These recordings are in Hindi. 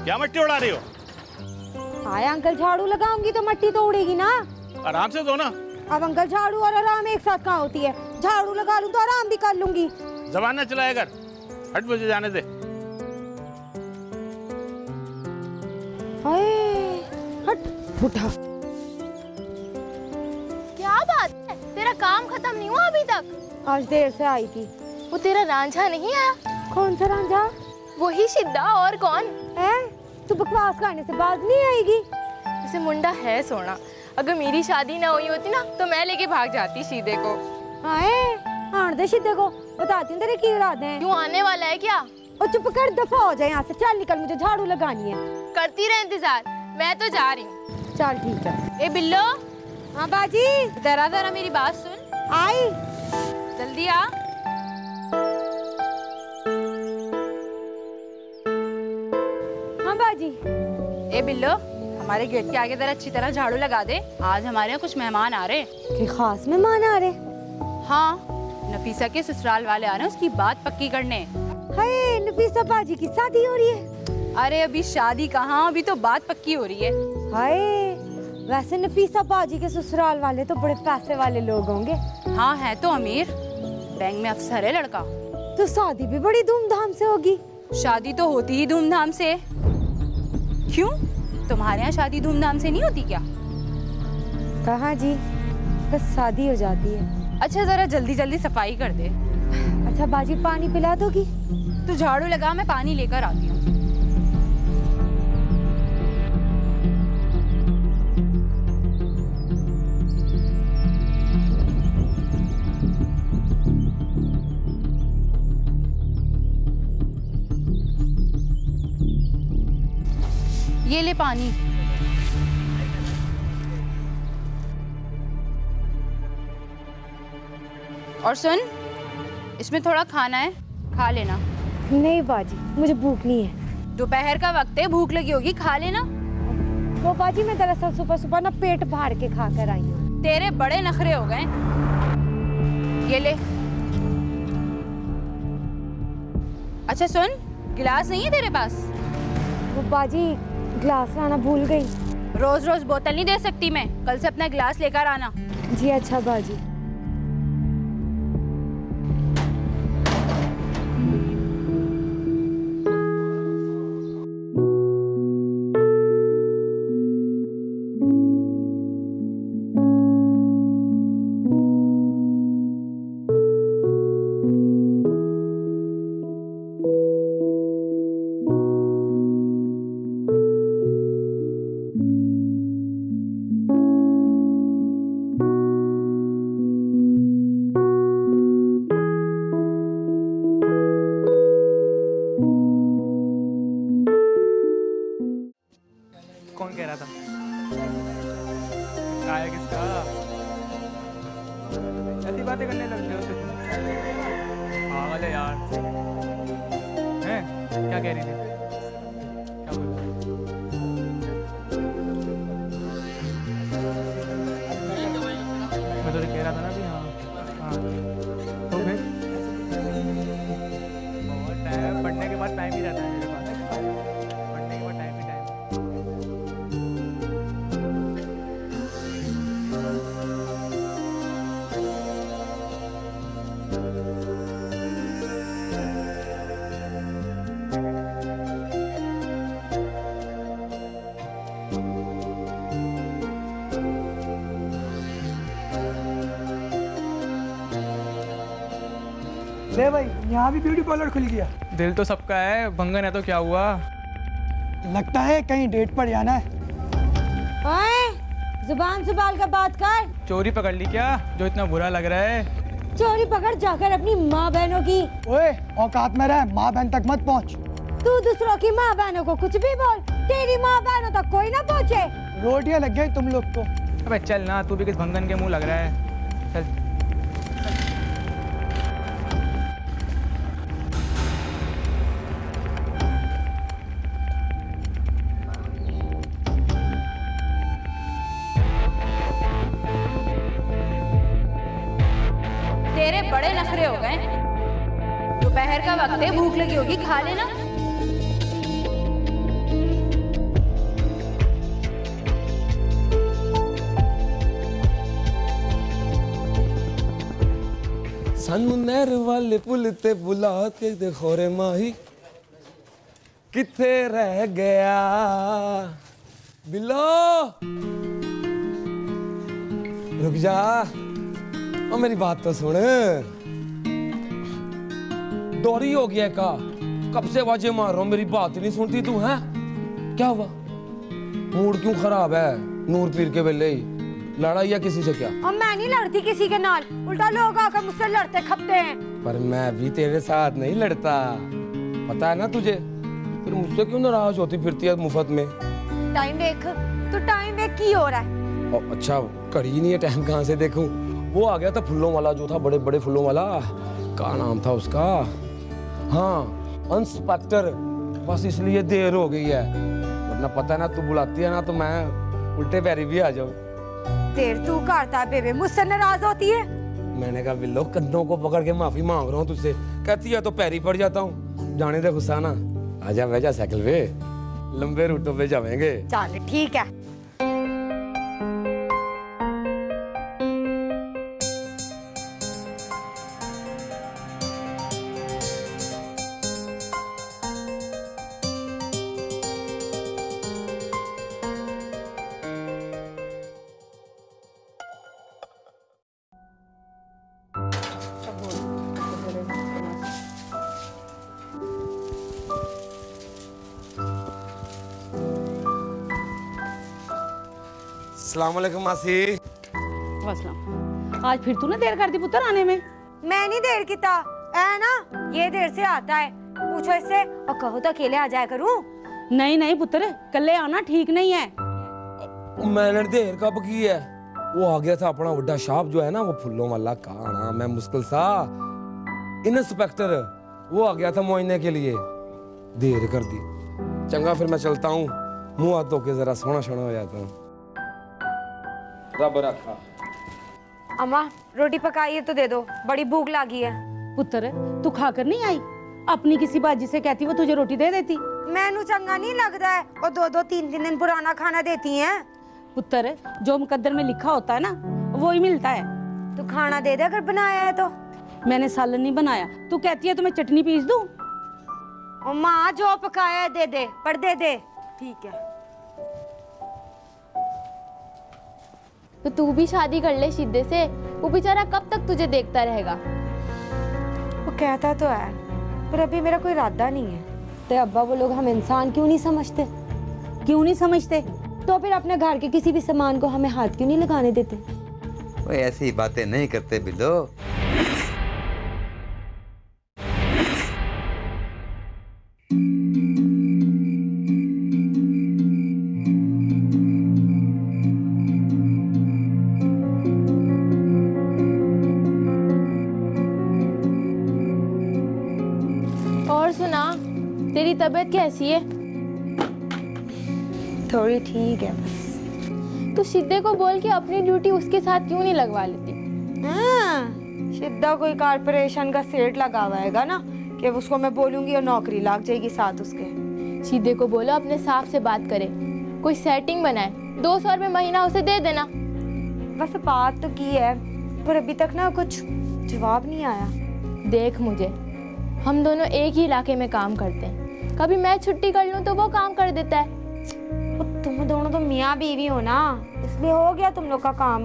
क्या मिट्टी उड़ा रही हो? हाय अंकल, झाड़ू लगाऊंगी तो मिट्टी तो उड़ेगी ना। आराम से दो ना। अब अंकल झाड़ू और आराम एक साथ कहाँ होती है? झाड़ू लगा लूं तो आराम भी कर लूंगी। जबान न चलाया कर। हट, मुझे जाने दे। हाय हट बुढ़ा। क्या बात है, तेरा काम खत्म नहीं हुआ अभी तक? आज देर से आई थी। वो तेरा रांझा नहीं आया? कौन सा रांझा? वही शिद्दा, और कौन है? तू बकवास करने से बाज नहीं आएगी। उसे मुंडा है सोना। अगर मेरी शादी ना हुई होती ना तो मैं लेके भाग जाती शीदे को। हाय आने दे शीदे को, बताती हूँ तेरे की इरादे हैं। क्यों, आने वाला है क्या? और चुप कर, दफा हो जाए यहाँ से। चल निकल, मुझे झाड़ू लगानी है। करती रहे इंतजार, मैं तो जा रही हूँ। चल ठीक है। ए बिल्लो। हाँ बाजी। जरा जरा मेरी बात सुन। आई। जल्दी आ। हाँ बाजी। ए बिल्लो, हमारे गेट के आगे जरा अच्छी तरह झाड़ू लगा दे। आज हमारे यहाँ कुछ मेहमान आ रहे। कि खास मेहमान आ रहे? हाँ, नफीसा के ससुराल वाले आ रहे हैं, उसकी बात पक्की करने। हाय, नफीसा बाजी की शादी हो रही है? अरे अभी शादी कहाँ, अभी तो बात पक्की हो रही है। हाय, वैसे नफीसा बाजी के ससुराल वाले तो बड़े पैसे वाले लोग होंगे। हाँ है तो अमीर, बैंक में अफसर है लड़का। तो शादी भी बड़ी धूमधाम से होगी। शादी तो होती ही धूमधाम से। क्यों, तुम्हारे यहाँ शादी धूमधाम से नहीं होती क्या? कहाँ जी, बस शादी हो जाती है। अच्छा जरा जल्दी जल्दी सफाई कर दे। अच्छा बाजी, पानी पिला दोगी? तू झाड़ू लगा, मैं पानी लेकर आती हूँ। ये ले पानी। और सुन, इसमें थोड़ा खाना है, खा लेना। नहीं बाजी, मुझे भूख नहीं है। दोपहर का वक्त है, भूख लगी होगी, खा लेना। वो बाजी, मैं दरअसल सुबह सुबह ना पेट फाड़ के खा कर आई हूँ। तेरे बड़े नखरे हो गए। ये ले। अच्छा सुन, गिलास नहीं है तेरे पास? वो बाजी, गिलास लाना भूल गई। रोज रोज बोतल नहीं दे सकती मैं, कल से अपना गिलास लेकर आना। जी अच्छा बाजी। कौन कह रहा था? आया किसका? ऐसी बातें करने लगते हो तुम। पागल है यार। हैं? क्या कह रही थी? क्या बोल रही थी? मैं तो कह रहा था ना भी हाँ हाँ। तो फिर बहुत टाइम, पढ़ने के बाद टाइम ही रहता है मेरे पास। पढ़ने के बाद टाइम ही टाइम। ले भाई, यहाँ भी ब्यूटी पार्लर खुल गया। दिल तो सबका है, भंगन है तो क्या हुआ? लगता है कहीं डेट पर जाना है। ओए, जुबान संभाल कर बात कर। चोरी पकड़ ली क्या, जो इतना बुरा लग रहा है? चोरी पकड़ जाकर अपनी माँ बहनों की। ओए, औकात में रह, माँ बहन तक मत पहुँच। तू दूसरों की माँ बहनों को कुछ भी बोल, तेरी माँ बहनों तक कोई ना पहुँचे। रोटियाँ लग गई तुम लोग को। अबे चल ना, तू भी किस भंगन के मुंह लग रहा है। चल। तेरे बड़े नखरे हो गए। दोपहर का वक्त है, भूख लगी होगी, खा लेना। सानू नहर वाले पुल ते बुला के देखो रे माही किथे रह गया बिल्लो रुक जा ओ मेरी बात तो सुन डोरी हो गया का कब से आवाजें मार रहा हूं मेरी बात नहीं सुनती तू है क्या हुआ मूड क्यों खराब है नूर पीर के वेले ही लड़ा या किसी से क्या और मैं नहीं लड़ती किसी के नाल उल्टा लोग आकर मुझसे लड़ते खपते हैं पर मैं भी तेरे साथ नहीं लड़ता पता है ना तुझे फिर मुझसे क्यों नाराज होती फिरती है मुफ्त में टाइम देख तो टाइम देख की हो रहा है अच्छा घड़ी नहीं है टाइम कहाँ से देखूं वो आ गया था फूलों वाला जो था बड़े बड़े फूलों वाला क्या नाम था उसका हाँ इंस्पेक्टर बस इसलिए देर हो गई है वरना पता है ना तू बुलाती है ना तो मैं उल्टे पैरी भी आ जाऊं देर तू करता है बेबे मुझसे नाराज होती है मैंने कहा बिल्लो कंधों को पकड़ के माफी मांग रहा हूँ तुझसे कहती है तो पैरी पड़ जाता हूँ जाने दे गुस्सा ना आजा बह जा साइकिल पे लंबे रूटों पे जाएंगे चल ठीक है अस्सलाम वालेकुम मासी आज फिर तूने देर कर दी पुत्र आने में मैं नहीं देर किता है ना ये देर से आता है पूछो इससे और कहो तो अकेले आ जाया करूं नहीं नहीं पुत्र कल्ले आना ठीक नहीं है मैंने देर कब की है वो आ गया था अपना बड़ा शाप जो है ना वो फूलों वाला का नाम है मुश्किल सा इंस्पेक्टर वो आ गया था मुआयने के लिए देर कर दी चंगा फिर मैं चलता हूँ मुंह हाथ धो के जरा सोना सोना हो जाता हूँ रब रखा अम्मा रोटी पकाई है तो दे दो बड़ी भूख लगी है पुत्र तू खाकर नहीं आई अपनी किसी बाजी से कहती वो तुझे रोटी दे देती मैनू चंगा नहीं लगता है और दो दो तीन तीन दिन पुराना खाना देती हैं पुत्र जो मुकद्दर में लिखा होता है ना वो ही मिलता है तू खाना दे दे अगर बनाया है तो मैंने सालन नहीं बनाया तू कहती है तो मैं चटनी पीस दूं और माँ जो पकाया है दे दे पर दे दे ठीक है तो तू भी शादी कर ले शिद्दे से वो बेचारा कब तक तुझे देखता रहेगा वो कहता तो है पर अभी मेरा कोई इरादा नहीं है तो अब्बा वो लोग हम इंसान क्यों नहीं समझते तो फिर अपने घर के किसी भी सामान को हमें हाथ क्यों नहीं लगाने देते वो ऐसी बातें नहीं करते बिल्लो और सुना तेरी तबीयत कैसी है थोड़ी ठीक है बस तू शिद्दे को बोल के अपनी ड्यूटी उसके साथ क्यों नहीं लगवा लेती शिद्दा कोई कारपोरेशन का सेट लगा हुआ है ना कि उसको मैं बोलूंगी और नौकरी लग जाएगी साथ उसके शिद्दे को बोलो अपने साफ से बात करे कोई सेटिंग बनाए 200 रुपये महीना उसे दे देना बस बात तो की है पर अभी तक ना कुछ जवाब नहीं आया देख मुझे हम दोनों एक ही इलाके में काम करते हैं कभी मैं छुट्टी कर लूँ तो वो काम कर देता है तुम दोनों तो मियाँ बीवी हो ना इसलिए हो गया तुम लोग का काम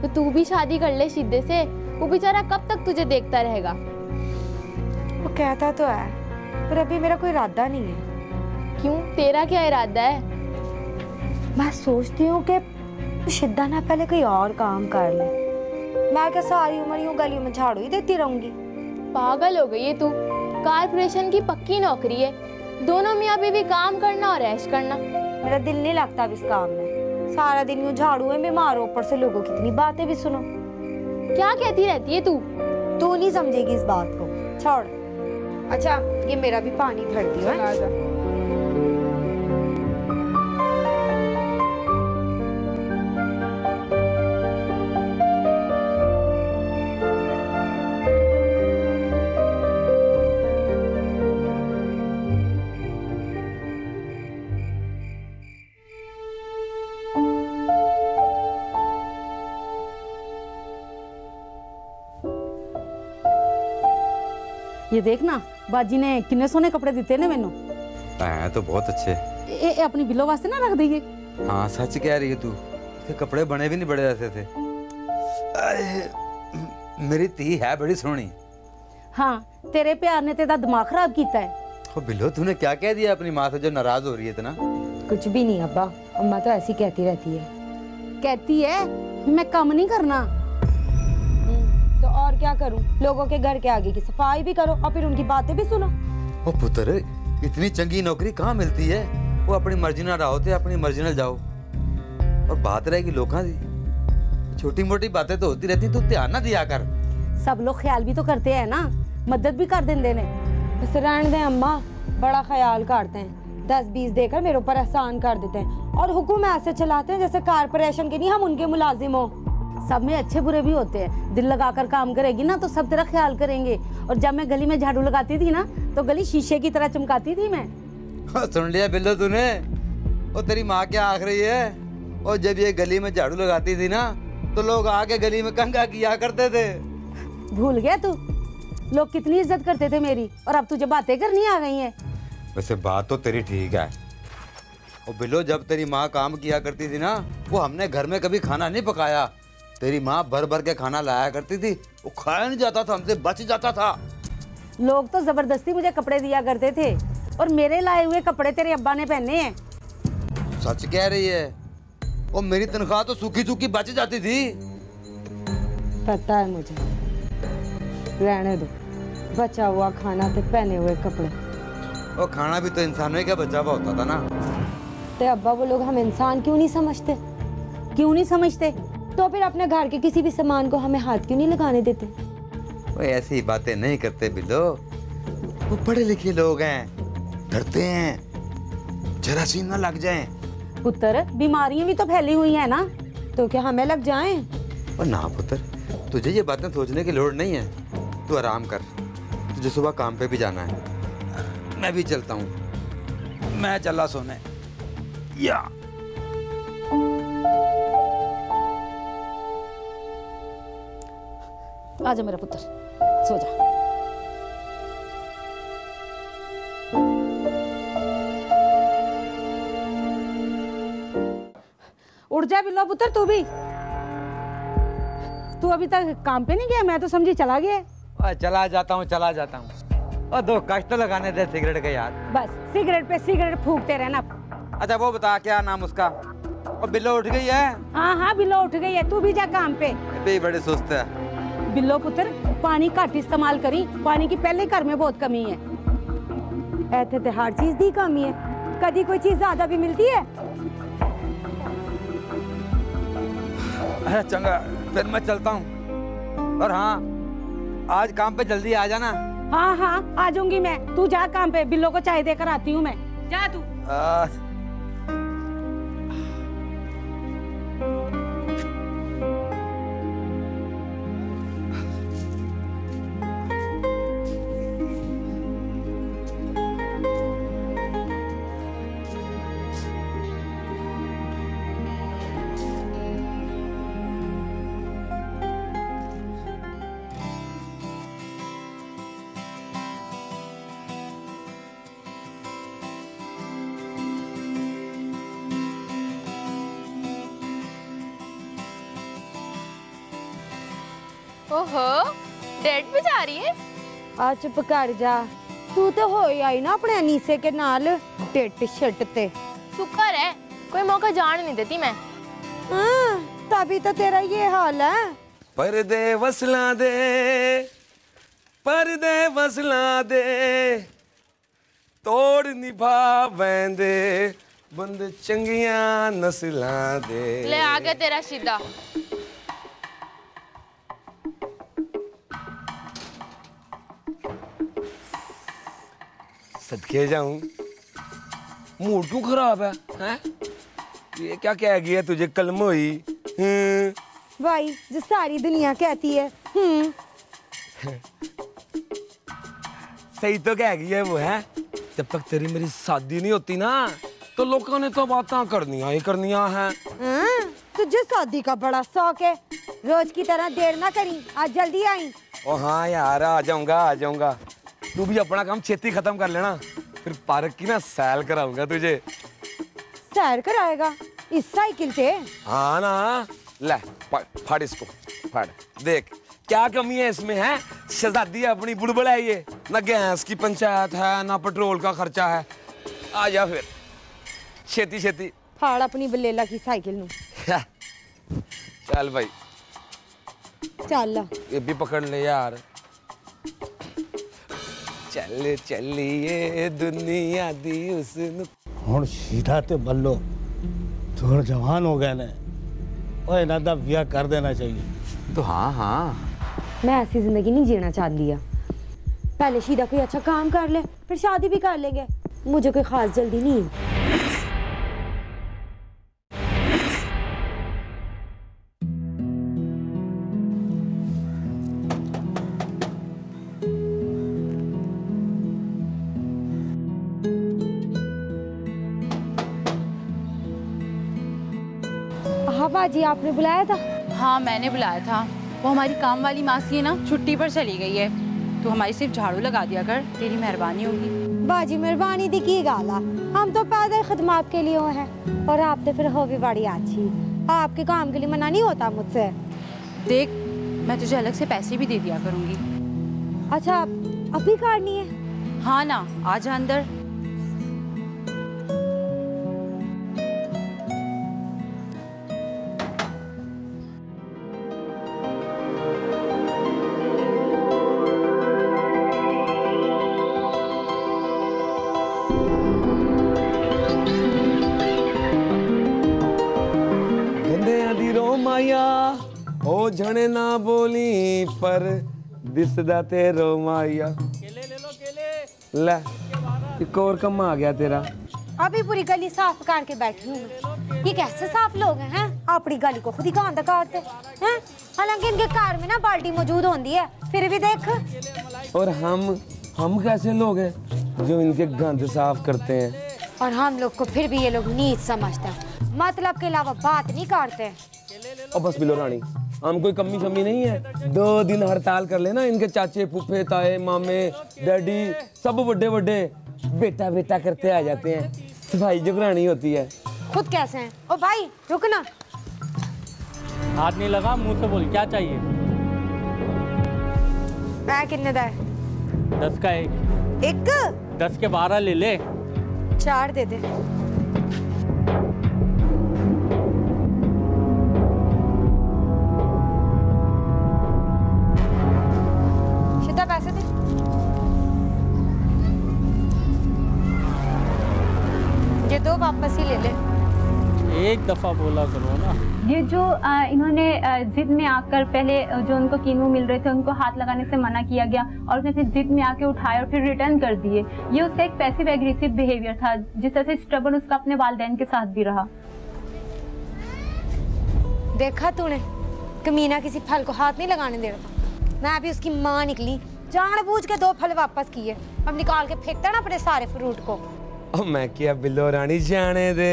तो तू भी शादी कर ले शिद्दे से वो बेचारा कब तक तुझे देखता रहेगा वो कहता तो है पर अभी मेरा कोई इरादा नहीं है क्यों तेरा क्या इरादा है मैं सोचती हूँ कि शिद्दा ना पहले कोई और काम कर ले मैं क्या सारी उम्र यूं गलियों में झाड़ू ही देती रहूंगी पागल हो गई है तू कारपोरेशन की पक्की नौकरी है दोनों मियाँ बीवी काम करना और ऐश करना मेरा दिल नहीं लगता अब इस काम में सारा दिन यूं झाड़ू में बीमार हो ऊपर से लोगों की इतनी बातें भी सुनो क्या कहती रहती है तू नहीं समझेगी इस बात को छोड़ अच्छा ये मेरा भी पानी भर दियो है ये देखना बाजी ने किन्ने सोने कपड़े दिते ने मैनू। है तो बहुत अच्छे। ए अपनी बिलो वास्ते ना रख दईए। हाँ सच कह रही है तू, इसके कपड़े बने भी नहीं बड़े ऐसे थे। मेरी धी है बड़ी सोहनी। हाँ तेरे प्यार ने तेरा दिमाग खराब किया है। ओ बिलो तूने क्या कह दिया अपनी माँ से जो नाराज हो रही है इतना? कुछ भी नहीं अब्बा, अम्मा तो ऐसी कहती रहती है। कहती है मैं काम नहीं करना। तो और क्या करूं? लोगों के घर के आगे की सफाई भी करो और फिर उनकी बातें भी सुनो। ओ पुत्र, इतनी चंगी नौकरी कहाँ मिलती है? वो अपनी मर्जी ना रहो थे, अपनी मर्जी ना जाओ। और बात रहेगी लोगों की, छोटी मोटी बातें तो होती रहती, तू ध्यान ना दिया कर। सब लोग ख्याल भी तो करते हैं ना, मदद भी कर देंगे ने। बस रहने दे अम्मा, बड़ा ख्याल करते हैं, 10-20 देकर मेरे ऊपर एहसान कर देते हैं और हुक्म ऐसे चलाते हैं जैसे कारपोरेशन के नहीं हम उनके मुलाजिम हो। सब में अच्छे बुरे भी होते हैं। दिल लगाकर काम करेगी ना तो सब तेरा ख्याल करेंगे। और जब मैं गली में झाड़ू लगाती थी ना तो गली शीशे की तरह चमकाती थी मैं। सुन लिया बिल्लो तूने? और तेरी माँ क्या आख रही है? और जब ये गली में झाड़ू लगाती थी ना तो लोग आके गली में कंघा किया करते थे। भूल गया तू? लोग कितनी इज्जत करते थे मेरी, और अब तुझे बातें करनी आ गई हैं। वैसे बात तो तेरी ठीक है। और बिल्लो जब तेरी माँ काम किया करती थी ना, वो हमने घर में कभी खाना नहीं पकाया। तेरी माँ भर भर के खाना लाया करती थी, वो खाया नहीं जाता था, हमसे बच जाता था। लोग तो जबरदस्ती मुझे कपड़े दिया करते थे, और मेरे लाए हुए कपड़े तेरे अब्बा ने पहने हैं। सच कह रही है? और मेरी तनख्वाह तो सूखी सूखी बच जाती थी। पता है मुझे, रहने दो। बचा हुआ खाना ते पहने हुए कपड़े। और खाना भी तो इंसानों का बचा हुआ होता था ना। ते अब्बा वो लोग हम इंसान क्यों नहीं समझते? क्यों नहीं समझते? तो फिर अपने घर के किसी भी सामान को हमें हाथ क्यों नहीं लगाने देते? वो ऐसी बातें नहीं करते बिल्लो, वो पढ़े लिखे लोग हैं, डरते हैं जरासीम ना लग जाएं। पुत्र बीमारियां भी तो फैली हुई है ना, तो क्या हमें लग जाएं? और ना पुत्र, तुझे ये बातें सोचने की लोड़ नहीं है। तू आराम कर, तुझे सुबह काम पे भी जाना है। मैं भी चलता हूँ, मैं चला सोने। या आजा मेरा पुत्र, सो जा। उठ जा बिल्लो पुत्र, तू भी। तू अभी तक काम पे नहीं गया? मैं तो समझी चला गया। चला जाता हूँ, चला जाता हूँ। और 2 कष्ट तो लगाने दे सिगरेट के यार। बस सिगरेट पे सिगरेट फूकते रहना। अच्छा वो बता क्या नाम उसका? और बिल्लो उठ गई है? हाँ हाँ बिल्लो उठ गई है, तू भी जा काम पे। भी बड़े सुस्त है। बिल्लो पुत्र पानी घट इस्तेमाल करी, पानी की पहले घर में बहुत कमी है। ऐसे तो हर चीज की कमी है, कभी कोई चीज ज्यादा भी मिलती है। अरे चंगा, फिर मैं चलता हूँ। और हाँ, आज काम पे जल्दी आ जाना। हाँ हाँ आ जाऊंगी मैं, तू जा काम पे, बिल्लो को चाय देकर आती हूँ मैं। जा तू। ओहो, डेट पे जा रही है? आ चुप कर जा, तू तो हो ही आई ना अपने अनीसे के नाल डेट शर्ट ते। शुक्र है, कोई मौका जान नहीं देती मैं। तभी तो तेरा ये हाल है। पर्दे वसला दे, पर्दे वसला दे, तोड़ निभा बैंदे, बंद चंगिया नस्ला दे। ले आ गया तेरा सीधा। सदके जाऊं, मूड क्यों खराब है? हैं? ये क्या कह गया तुझे कलम हुई? भाई जो सारी दुनिया कहती है। सही तो कह गई है वो, है? जब तक तेरी मेरी शादी नहीं होती ना तो लोगों ने तो बातें करनियां ही करनियां हैं। तुझे शादी का बड़ा शौक है, रोज की तरह देर ना करी, आज जल्दी आई। ओ हाँ यार, आ जाऊंगा आ जाऊंगा। तू भी अपना काम छेती खत्म कर लेना, फिर पार्क की ना सैल कराऊंगा तुझे। सैर कराएगा इस साइकिल से? हाँ ना, ले फाड़ इसको, फाड़। देख क्या कमी है इसमें, है शहजादी अपनी बुड़बुड़ है ये, ना गैस की पंचायत है ना पेट्रोल का खर्चा है। आ जा फिर छेती छेती फाड़ अपनी बलेला की साइकिल नु। चल भाई, चल ये भी पकड़ ले यार। चल चलिए दुनिया दी उसनु। हुण सीधा ते बल्लो थोड़ा जवान हो गए ने, और इन्हां दा ब्याह कर देना चाहिए। तो हाँ हाँ, मैं ऐसी जिंदगी नहीं जीना चाहती है। पहले सीधा कोई अच्छा काम कर ले, फिर शादी भी कर लेंगे। मुझे कोई खास जल्दी नहीं है। हाँ बाजी, आपने बुलाया था? हाँ मैंने बुलाया था। वो हमारी काम वाली मासी है ना, छुट्टी पर चली गई है, तो हमारी सिर्फ झाड़ू लगा दिया कर, तेरी मेहरबानी होगी। बाजी मेहरबानी दी की गाला, हम तो पैदल खदमात के लिए हैं, और आप तो फिर हो भी बड़ी अच्छी। आपके काम के लिए मना नहीं होता मुझसे। देख मैं तुझे अलग से पैसे भी दे दिया करूँगी। अच्छा अभी करनी है? हाँ ना, आजा अंदर। ओ झणे ना बोली पर दिसदा तेरो माया। केले ले लो, केले। ले एक और कम आ गया तेरा। अभी पूरी गली साफ करके बैठी हूँ मैं। ये कैसे साफ लोग हैं? अपनी गली को खुद ही गंदा करते हैं। हालांकि इनके कार में ना बाल्टी मौजूद होती है, फिर भी देख। और हम कैसे लोग हैं जो इनके गंद साफ करते हैं? और हम लोग को फिर भी ये लोग नीच समझते हैं, मतलब के अलावा बात नहीं करते। और बस बिलो रानी, हम कोई कमी शमी नहीं है। 2 दिन हड़ताल कर लेना, इनके चाचे फूफे ताए मामे डैडी सब बड़े बड़े बेटा बेटा करते आ जाते हैं, सफाई जो करानी होती है। खुद कैसे हैं? ओ भाई रुक ना। हाथ नहीं लगा, मुंह से बोल क्या चाहिए। मैं कितने दा? 10 का एक। 10 के 12 ले ले। 4 दे दे। पैसे दे। ये 2 वापस ही ले ले। एक दफा बोला करो ना। ये जो इन्होंने जिद में आकर पहले जो उनको कीनू मिल रहे थे उनको हाथ लगाने से मना किया गया, और उसने फिर जिद में आके उठाया और फिर रिटर्न कर दिए। ये उसका एक पैसिव एग्रेसिव बिहेवियर था, जिस तरह से स्ट्रगल उसका अपने वालिदैन के साथ भी रहा। देखा तूने, कमीना किसी फल को हाथ नहीं लगाने दे रहा था। मैं अभी उसकी माँ निकली, जानबूझ के 2 फल वापस किए। अब निकाल के फेंकता ना अपने सारे फ्रूट को। अब मैं क्या बिल्लो रानी, जाने दे।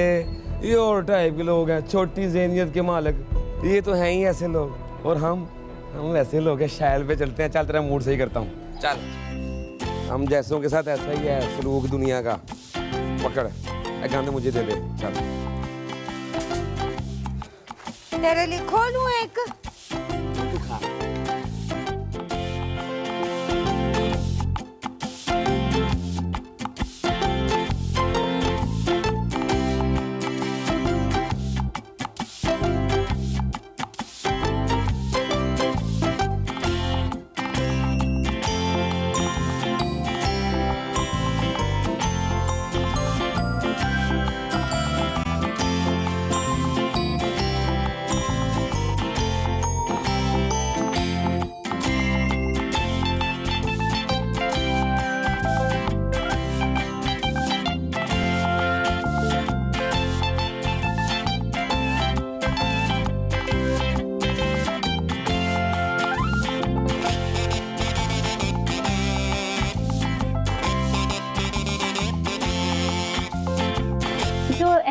ये और टाइप के लोग हैं, छोटी ज़हनियत के मालिक। ये तो हैं ही ऐसे लोग, और हम वैसे लोग हैं, शैल पे चलते हैं। चल तेरा मूड सही करता हूँ, चल। हम जैसों के साथ ऐसा ही है सलूक दुनिया का। पकड़ एक गाने मुझे दे दे, चल। तेरे लिए खोलूं एक?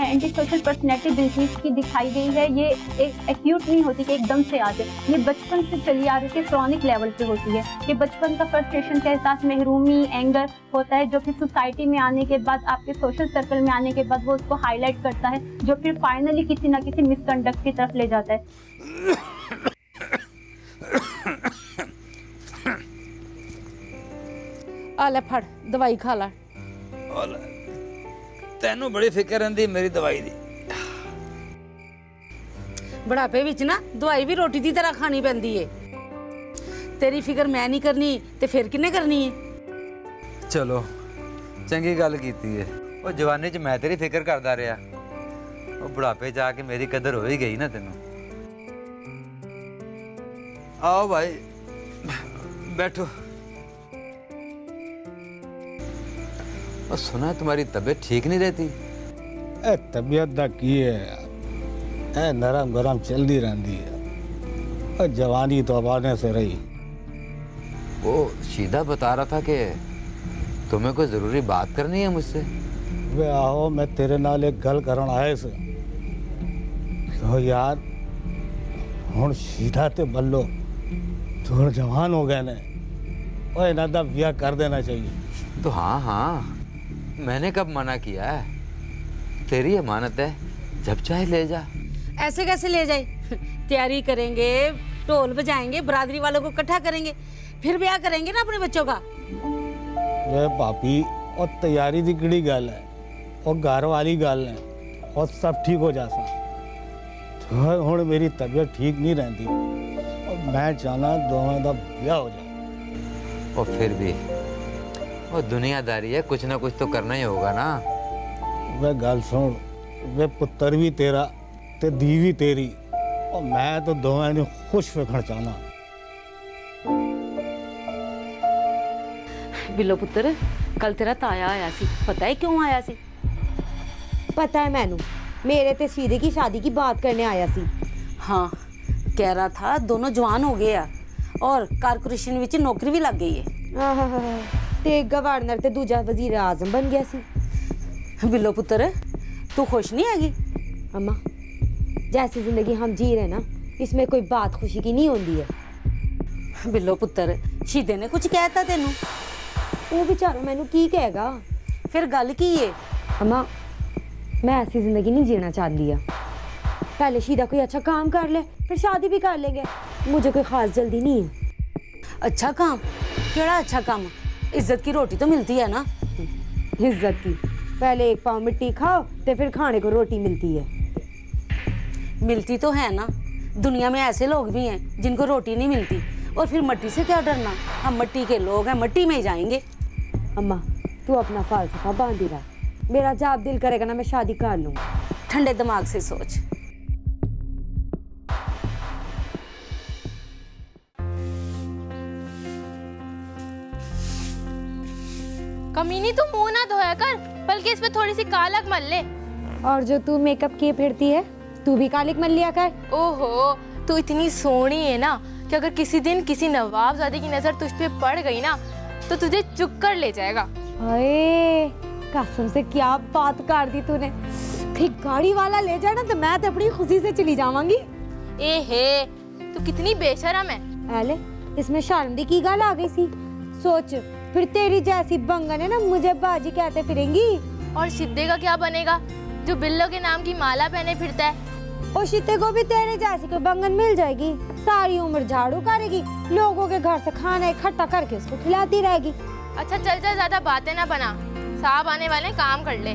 एंटी सोशल पर्सनैलिटी डिजीज की दिखाई गई है। ये एक एक्यूट नहीं होती कि एकदम से आ जाए, ये बचपन से चली आ रही है, क्रॉनिक लेवल पे होती है। ये बचपन का फ्रस्ट्रेशन का एहसास, महरूमी, एंगर होता है, जो फिर सोसाइटी में आने के बाद, आपके सोशल सर्कल में आने के बाद वो उसको हाईलाइट करता है, जो फिर फाइनली किसी ना किसी मिसकंडक्ट की तरफ ले जाता है। आ ले फड़ दवाई खा ला। ਤੈਨੂੰ ਬੜੀ ਫਿਕਰ ਰਹਿੰਦੀ ਮੇਰੀ ਦਵਾਈ ਦੀ। बुढ़ापे विच ना दवाई भी रोटी की तरह खानी पैंदी है। तेरी फिक्र मैं नहीं करनी ते फिर किन्ने करनी है? चलो चंगी गल कीती है। वो जवानी च मैं तेरी फिक्र करदा रहा, वो बुढ़ापे च आके मेरी कदर हो ही गई ना तेनों। आओ भाई बैठो। और सुना तुम्हारी तबीयत ठीक नहीं रहती? तबीयत दा की है, नरम गरम चलती रहती है। जवानी तो अब आने से रही। वो सीधा बता रहा था कि तुम्हें कोई जरूरी बात करनी है मुझसे। वे आओ मैं तेरे नाल एक गल करन आए से। तो यार हुण सीधा ते बल्लो थोड़ा जवान हो गए ने, और इन्हां दा ब्याह कर देना चाहिए। तो हाँ हाँ, मैंने कब मना किया है? तेरी अमानत है, जब चाहे ले जा। ऐसे कैसे ले जाए? तैयारी करेंगे, ढोल बजाएंगे, बरादरी वालों को इकट्ठा करेंगे, फिर ब्याह करेंगे ना अपने बच्चों का। वे भाभी और तैयारी की किड़ी गल है, और घर वाली गल है, और सब ठीक हो जासा। तो हुण मेरी तबीयत ठीक नहीं रहती, और मैं चाहना दोवां दा ब्याह हो जाए। और फिर भी वो दुनियादारी है, कुछ ना कुछ तो करना ही होगा ना। वे गल सुन, वे पुत्र भी तेरा ते धी भी तेरी, और मैं तो दोवां नूं खुश रखना चाहना। बिल्लो पुत्र, कल तेरा ताया आया सी, पता है क्यों आया सी? पता है मैनू, मेरे ते सीधे की शादी की बात करने आया सी। हाँ, कह रहा था दोनों जवान हो गए हैं और कारपोरेशन विच नौकरी भी लग गई है। ते गवर्नर ते दूजा वजीर आजम बन गया सी। बिल्लो पुत्र, तू खुश नहीं हैगी? अम्मा, जैसी जिंदगी हम जी रहे ना, इसमें कोई बात खुशी की नहीं होती है। बिल्लो पुत्र, शीदे ने कुछ कहता तेनू? वो बेचारा मैनू की कहेगा? फिर गल की है? अम्मा, मैं ऐसी जिंदगी नहीं जीना चाहती है। पहले शीदा कोई अच्छा काम कर ले, फिर शादी भी कर लेंगे। मुझे कोई खास जल्दी नहीं है। अच्छा काम? केड़ा अच्छा काम? इज्जत की रोटी तो मिलती है ना। इज्जत की? पहले एक पाव मिट्टी खाओ तो फिर खाने को रोटी मिलती है। मिलती तो है ना, दुनिया में ऐसे लोग भी हैं जिनको रोटी नहीं मिलती, और फिर मट्टी से क्या डरना? हम मट्टी के लोग हैं, मट्टी में ही जाएंगे। अम्मा, तू अपना फालतू बांधी रहा, मेरा जब दिल करेगा ना मैं शादी कर लूँगा। ठंडे दिमाग से सोच। कमीनी, तू मुंह ना धोया कर, बल्कि इस पे थोड़ी सी कालक मल ले। और जो तू मेकअप किए फिरती है, तू भी कालिक मल लिया कर। ओहो, तू इतनी सोहनी है ना कि अगर किसी दिन किसी नवाबजादे की नजर तुझ पे पड़ गई ना तो तुझे चुक कर ले जाएगा। अरे कसम से क्या बात कर दी तूने। कहीं गाड़ी वाला ले जाए ना तो मैं तो अपनी खुशी से चली जावांगी। ए हे, तू कितनी बेशरम है। अले, इसमें शर्म की गल आ गई सी। सोच, फिर तेरी जैसी बंगन है ना मुझे बाजी कहते फिरेंगी। और शिद्दे का क्या बनेगा जो बिल्लो के नाम की माला पहने फिरता है? और शिद्दे को भी तेरे जैसी कोई बंगन मिल जाएगी, सारी उम्र झाड़ू करेगी, लोगों के घर से खाना इकट्ठा करके उसको खिलाती रहेगी। अच्छा चल चल, ज्यादा बातें ना बना, साहब आने वाले, काम कर ले।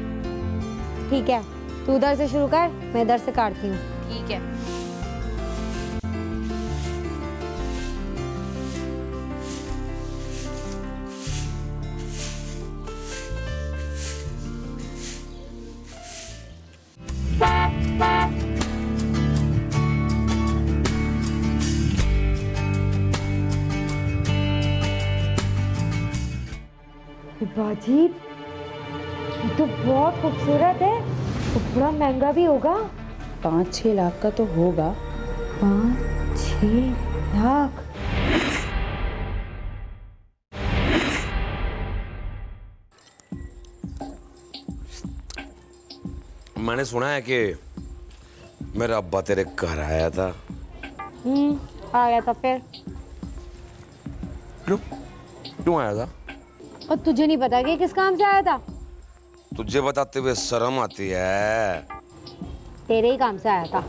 ठीक है, तू उधर से शुरू कर, मैं इधर से काटती हूँ। ठीक है। बाजी, ये तो बहुत खूबसूरत है, तो बड़ा महंगा भी होगा। 5-6 लाख का तो होगा। 5-6 लाख? मैंने सुना है कि मेरा अब्बा तेरे घर आया था। आ गया था फिर। क्यों आया था? और तुझे नहीं पता कि किस काम से आया था? तुझे बताते हुए शर्म आती है। तेरे ही काम से आया था।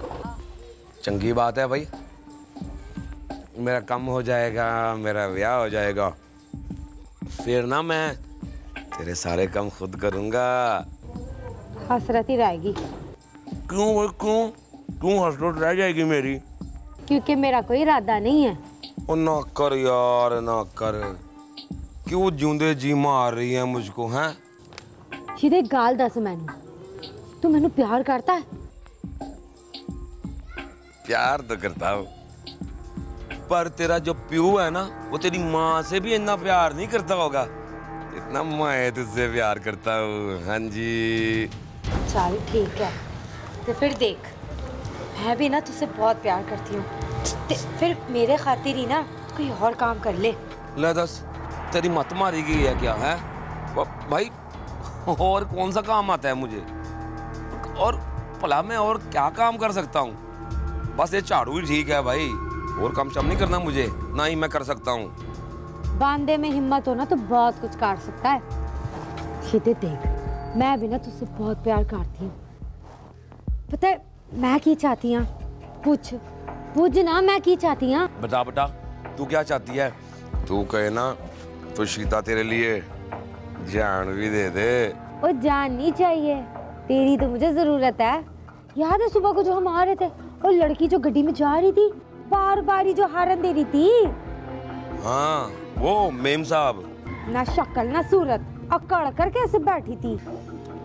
चंगी बात है भाई, मेरा काम हो जाएगा, मेरा ब्याह हो जाएगा, फिर ना मैं तेरे सारे काम खुद करूंगा। हसरत ही रहेगी। क्यों भाई क्यों? क्यों हसरत रह जाएगी मेरी? क्योंकि मेरा कोई इरादा नहीं है। ओ ना कर यार, ना कर। क्यों जूंदे जी मार रही है मुझको? हैं सीधे गाल दस मैनू, तू मैनू प्यार करता है? प्यार तो करता हूँ, पर तेरा जो प्यू है ना, वो तेरी माँ से भी इतना प्यार नहीं करता होगा इतना मैं तुझसे प्यार करता हूँ। हाँ जी। चल ठीक है, तो फिर देख, मैं भी ना तुझसे बहुत प्यार करती हूँ, फिर मेरे खातिर ही ना कोई और काम कर ले। ले दस, तेरी मत मारी गई है क्या? है भाई, और कौन सा काम आता है मुझे? और भला मैं और क्या काम कर सकता हूँ? बस ये झाड़ू ही ठीक है भाई, और काम शम नहीं करना मुझे, ना ही मैं कर सकता हूँ। बांधे में हिम्मत हो ना तो बहुत कुछ कर सकता है। सीधे देख, मैं भी ना तुझसे बहुत प्यार करती हूँ। पता है मैं की चाहती हूँ? पूछ पूछ ना, मैं की चाहती हूँ? बता बेटा, तू क्या चाहती है? तू कहे ना तो सीता तेरे लिए जान भी दे दे। वो जान नहीं चाहिए, तेरी तो मुझे जरूरत है। याद है सुबह को जो हम आ रहे थे, वो लड़की जो गड्डी में जा रही थी, बार बार जो हारन दे रही थी? हाँ, वो मेम साहब। ना शक्ल ना सूरत, अकड़ कर कैसे बैठी थी।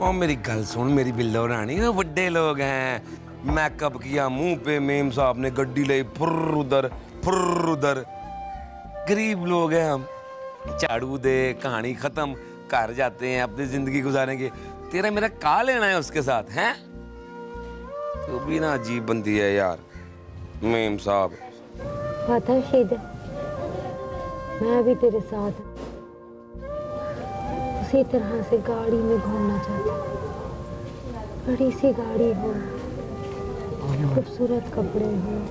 ओ मेरी गल सुन मेरी बिल्लो रानी, वो बड़े लोग हैं, मेकअप किया मुंह पे, मेम साहब ने गड्डी लाई फुर्र उधर। गरीब लोग हैं हम, झाड़ू दे, कहानी खत्म, घर जाते हैं, अपनी जिंदगी गुजारेंगे। तेरा मेरा का लेना है उसके साथ? हैं तो भी ना अजीब बंदी है यार मेम साहब। पता है शीद, मैं भी तेरे साथ उसी तरह से गाड़ी में घूमना चाहती हूँ। बड़ी सी गाड़ी हो, खूबसूरत कपड़े हो।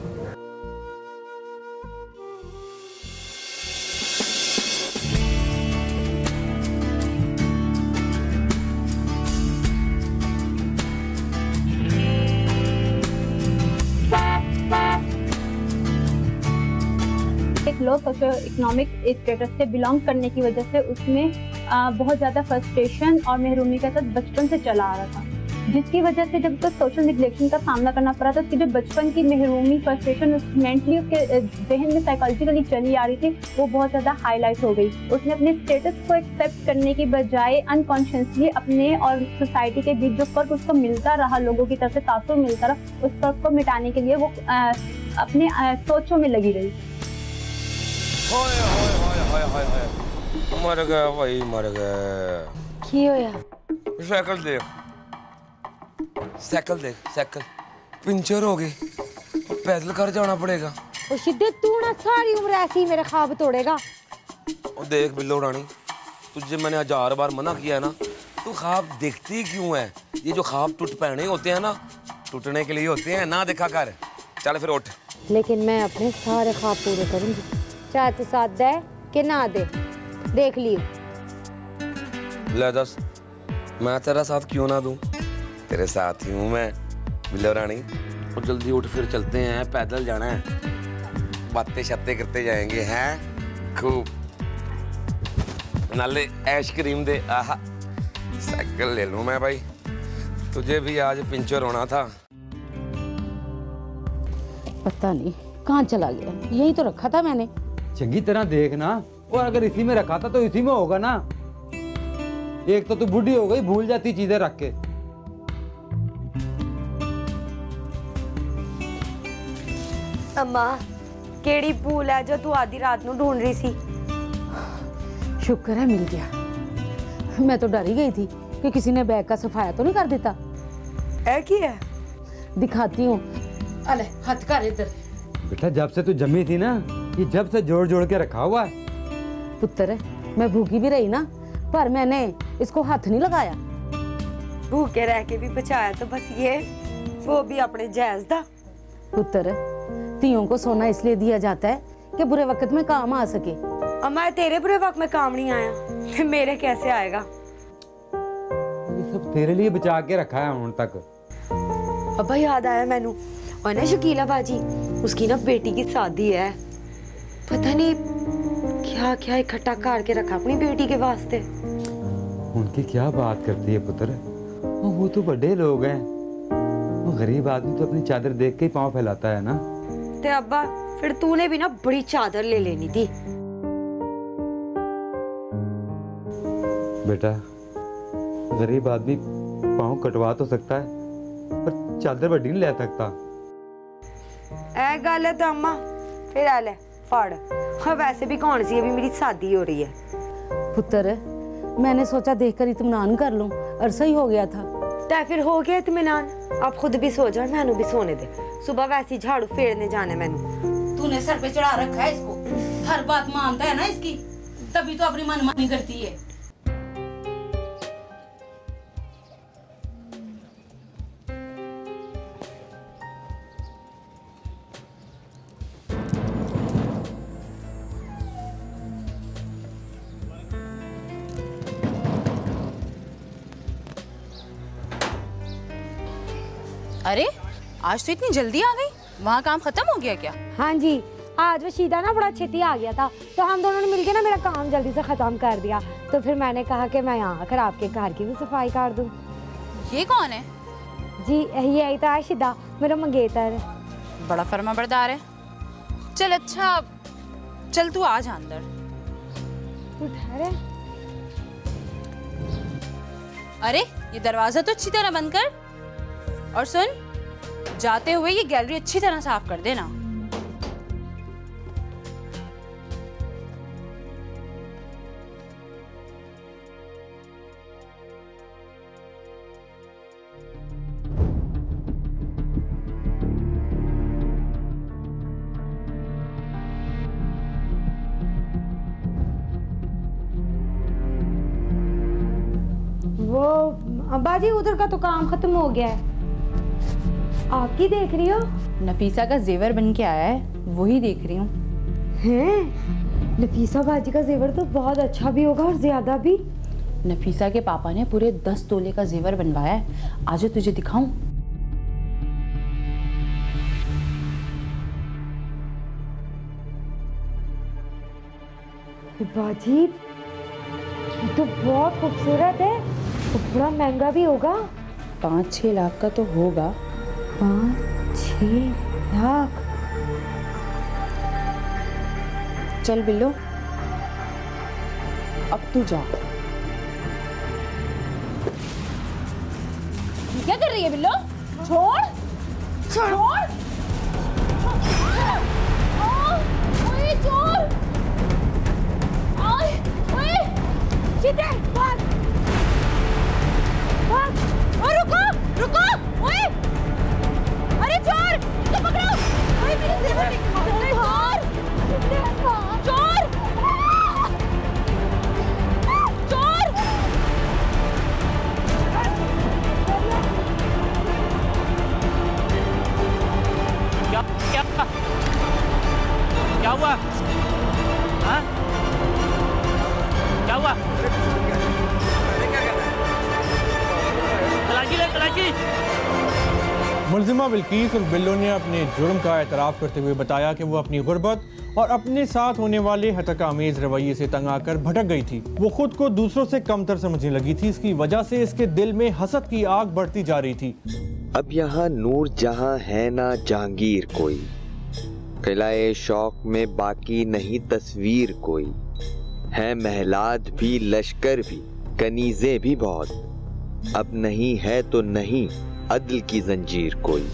लो सोशो इकोनॉमिक स्टेटस से बिलोंग करने की वजह से उसमें बहुत ज़्यादा फ्रस्ट्रेशन और महरूमी के साथ बचपन से चला आ रहा था, जिसकी वजह से जब उसको सोशल निग्लेक्शन का सामना करना पड़ा तो उसकी जो बचपन की महरूमी फ्रस्ट्रेशन मेंटली उसके जहन में साइकोलॉजिकली चली आ रही थी, वो बहुत ज़्यादा हाईलाइट हो गई। उसने अपने स्टेटस को एक्सेप्ट करने की बजाय अनकॉन्शियसली अपने और सोसाइटी के बीच जो फर्क उसको मिलता रहा, लोगों की तरफ से तासुर मिलता रहा, उस फर्क को मिटाने के लिए वो अपने सोचों में लगी रही। मर गया भाई, मर गया। की होया? साइकिल देख, साइकिल पंचर हो गई, पैदल कर जाना पड़ेगा। ओ शिद्दत, तू ना सारी उम्र ऐसी मेरे ख्वाब तोड़ेगा। और देख बिल्लो रानी, तुझे मैंने 1000 बार मना किया है ना, तू ख्वाब देखती क्यों है? ये जो ख्वाब टूट पड़ने होते हैं ना, टूटने के लिए होते हैं, ना देखा कर। चल फिर उठ। लेकिन मैं अपने सारे ख्वाब पूरे करूंगी, चाहे तू साथ दे कि ना दे, देख लियो। ले दस, मैं तेरा साथ क्यों ना दूं? तेरे साथ ही हूँ मैं बिल्लो रानी। और जल्दी उठ, फिर चलते हैं, पैदल जाना है, बातें शातें करते जाएंगे हैं खूब, नाले आइसक्रीम दे। आहा, साइकिल ले लूं मैं भाई, तुझे भी आज पंचर होना था। पता नहीं कहाँ चला गया, यही तो रखा था मैंने। चंगी तरह देखना, और अगर इसी में रखा था तो इसी में होगा ना। एक तो तू बूढ़ी हो गई, भूल जाती चीजें रख के। अम्मा, केड़ी भूल है जो तू आधी रात ਨੂੰ ढूंढ रही सी? शुक्र है मिल गया। मैं तो डर ही गई थी कि किसी ने बैग का सफाया तो नहीं कर देता। है की है? दिखाती हूँ, अले हाथ कर इधर। बेटा जब से तू जमी थी ना, ये जब से जोड़ जोड़ के रखा हुआ है। पुत्र, मैं भूखी भी रही ना, पर मैंने इसको हाथ नहीं लगाया। भूखे रह के भी बचाया तो बस ये, वो भी अपने जायज दा। पुत्र, तियों को सोना इसलिए दिया जाता है कि बुरे वक्त में काम आ सके। अम्मा तेरे बुरे वक्त में काम नहीं आया, मेरे कैसे आएगा? ये सब तेरे लिए बचा के रखा है उन तक। अब्बा याद आया मैनू, और ना शकीला बाजी, उसकी ना बेटी की शादी है, पता नहीं क्या क्या इकट्ठा करके रखा अपनी बेटी के वास्ते। उनकी क्या बात करती है पुत्र, वो तो बड़े लोग हैं, वो गरीब आदमी तो अपनी चादर देख के ही पाँव फैलाता है ना। ते अब्बा फिर तूने भी ना बड़ी चादर ले लेनी थी। बेटा, गरीब आदमी पाँव कटवा तो सकता है पर चादर बड़ी नहीं ले सकता। ऐ गल है तो अम्मा, फिर आ ले फड़। हाँ वैसे भी कौन सी अभी मेरी शादी हो रही है। पुत्र, मैंने सोचा देखकर इत्मीनान कर लूं, अरसा ही हो गया था। तो फिर हो गया इत्मीनान, आप खुद भी सो जाओ, मैनू भी सोने दे। सुबह वैसे झाड़ू फेरने जाने मैनू। तूने सर पे चढ़ा रखा है इसको, हर बात मानता है ना इसकी, तभी तो अपनी मनमानी करती है। अरे आज तो इतनी जल्दी आ गई, वहाँ काम खत्म हो गया क्या? हाँ जी, आज वशीदा ना बड़ा छेती आ गया था, तो हम दोनों ने मिलके ना मेरा काम जल्दी से खत्म कर दिया। तो फिर मैंने कहा कि मैं यहाँ आकर आपके घर की भी सफाई कर दूँ। ये कौन है? जी यही तो आशिदा, मेरा मंगेतर। बड़ा फर्माबरदार है। चल अच्छा, चल तू आ जा अंदर। तू ठहरे। अरे ये दरवाजा तो अच्छी तरह बंद कर, और सुन, जाते हुए ये गैलरी अच्छी तरह साफ कर देना। वो अब्बा जी उधर का तो काम खत्म हो गया है, आप की देख रही हो? नफीसा का जेवर बन के आया है, वही देख रही हूँ। हैं? नफीसा बाजी का जेवर तो बहुत अच्छा भी होगा और ज्यादा भी। नफीसा के पापा ने पूरे 10 तोले का जेवर बनवाया है, आज तुझे दिखाऊं। बाजी ये तो बहुत खूबसूरत है, तो बड़ा महंगा भी होगा। 5-6 लाख का तो होगा। 5-6 लाख? चल बिल्लो, अब तू जा। क्या कर रही है बिल्लो? छोड़ छोड़। ओए चोर! ओए सीधे भाग भाग! ओए रुको रुको! ओए अरे चोर, इसको पकड़ो! ओए मेरे जेवर चोर! चोर! चोर! क्या क्या क्या हुआ? हाँ? क्या हुआ? तलाशी ले, तलाशी। मुल्जिमा बिल्किस और बिल्लो ने अपने जुर्म का एतराफ़ करते हुए बताया कि वो अपनी गुर्बत और अपने साथ होने वाले हतकामेज़ रवैये से तंग आकर भटक गई थी। वो खुद को दूसरों से कमतर समझने लगी थी, इसकी वजह से इसके दिल में हसद की आग बढ़ती जा रही थी। अब यहाँ नूर जहाँ है ना जहांगीर कोई, किलाए शौक में बाकी नहीं तस्वीर कोई, है महलात भी लश्कर भी कनीज़ें भी बहुत, अब नहीं है तो नहीं अदल की जंजीर कोई।